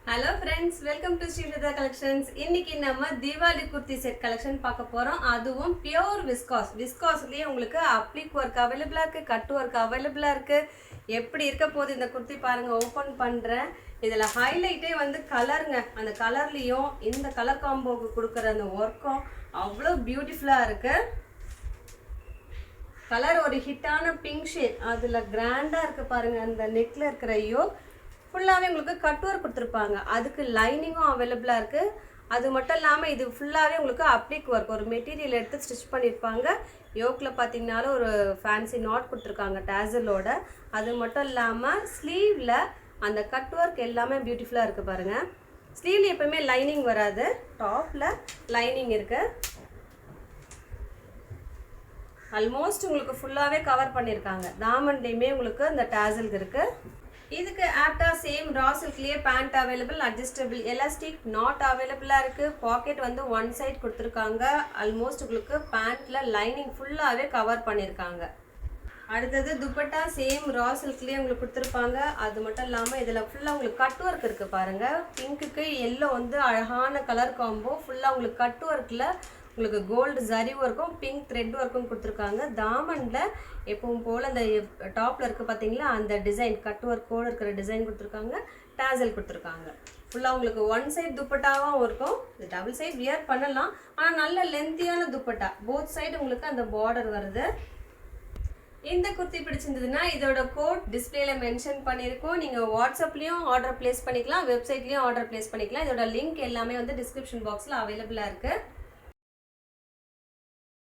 Hello friends, welcome to Sri Shraddha Collections. இன்னைக்கு நம்ம Deepavali kurti set collection பார்க்க போறோம். அதுவும் பியூர் விஸ்காஸ். விஸ்காஸ்லயே உங்களுக்கு அப்ளிக் வர்க் அவைலபிளா இருக்கு, கட் வர்க் அவைலபிளா இருக்கு. எப்படி இருக்க போகுது இந்த குர்த்தி பாருங்க, ஓபன் பண்றேன். இதுல ஹைலைட்டே வந்து கலருங்க. அந்த கலர்லயும் இந்த கலர் காம்போக்கு கொடுக்குற அந்த வர்க்கும் அவ்வளோ பியூட்டிஃபுல்லா இருக்கு. கலர் ஒரு ஹிட்டான பிங்க் ஷேட், அதுல கிராண்டா இருக்கு பாருங்க. அந்த நெக்ல இருக்கிற யோக் ஃபுல்லாகவே உங்களுக்கு கட் ஒர்க் கொடுத்துருப்பாங்க. அதுக்கு லைனிங்கும் அவைலபிளாக இருக்குது. அது மட்டும் இல்லாமல் இது ஃபுல்லாகவே உங்களுக்கு அப்ளிக் ஒர்க், ஒரு மெட்டீரியல் எடுத்து ஸ்டிச் பண்ணியிருப்பாங்க. யோக்கில் பார்த்தீங்கன்னாலும் ஒரு ஃபேன்சி நாட் கொடுத்துருக்காங்க டேசலோட. அது மட்டும் இல்லாமல் ஸ்லீவில் அந்த கட் ஒர்க் எல்லாமே பியூட்டிஃபுல்லாக இருக்குது பாருங்கள். ஸ்லீவில் எப்போவுமே லைனிங் வராது, டாப்பில் லைனிங் இருக்குது. ஆல்மோஸ்ட் உங்களுக்கு ஃபுல்லாகவே கவர் பண்ணியிருக்காங்க. தாமன்லேயுமே உங்களுக்கு இந்த டேசல் இருக்குது. இதுக்கு ஆப்டா சேம் ரா சில்க்லயே pant available, adjustable elastic not அவைலபிளா இருக்கு. பாக்கெட் வந்து ஒன் சைட் கொடுத்துருக்காங்க. ஆல்மோஸ்ட் உங்களுக்கு பேண்ட்ல லைனிங் ஃபுல்லாவே கவர் பண்ணியிருக்காங்க. அடுத்தது துப்பட்டா சேம் ரா சில்க்லயே உங்களுக்கு கொடுத்துருப்பாங்க. அது மட்டும் இல்லாமல் இதில் ஃபுல்லாக உங்களுக்கு கட் ஒர்க் இருக்குது பாருங்கள். பிங்க்குக்கு எல்லோ வந்து அழகான கலர் காம்போ. ஃபுல்லாக உங்களுக்கு கட் ஒர்க்கில் உங்களுக்கு கோல்டு ஜரி ஒர்க்கும் பிங்க் த்ரெட் ஒர்க்கும் கொடுத்துருக்காங்க. தாமனில் எப்பவும் போல் அந்த டாப்பில் இருக்குது பார்த்தீங்களா, அந்த டிசைன் கட் ஒர்க்கோடு இருக்கிற டிசைன் கொடுத்துருக்காங்க. டேசல் கொடுத்துருக்காங்க. ஃபுல்லாக உங்களுக்கு ஒன் சைட் துப்பட்டாவும் இருக்கும். இது டபுள் சைட் வியர் பண்ணலாம், ஆனால் நல்ல லென்த்தியான துப்பட்டா. போத் சைடு உங்களுக்கு அந்த பார்டர் வருது. இந்த குர்த்தி பிடிச்சிருந்ததுன்னா இதோட கோட் டிஸ்பிளேல மென்ஷன் பண்ணியிருக்கோம். நீங்கள் வாட்ஸ்அப்லேயும் ஆர்டர் பிளேஸ் பண்ணிக்கலாம், வெப்சைட்லேயும் ஆர்டர் பிளேஸ் பண்ணிக்கலாம். இதோட லிங்க் எல்லாமே வந்து டிஸ்கிரிப்ஷன் பாக்ஸில் அவைலபிளாக இருக்குது.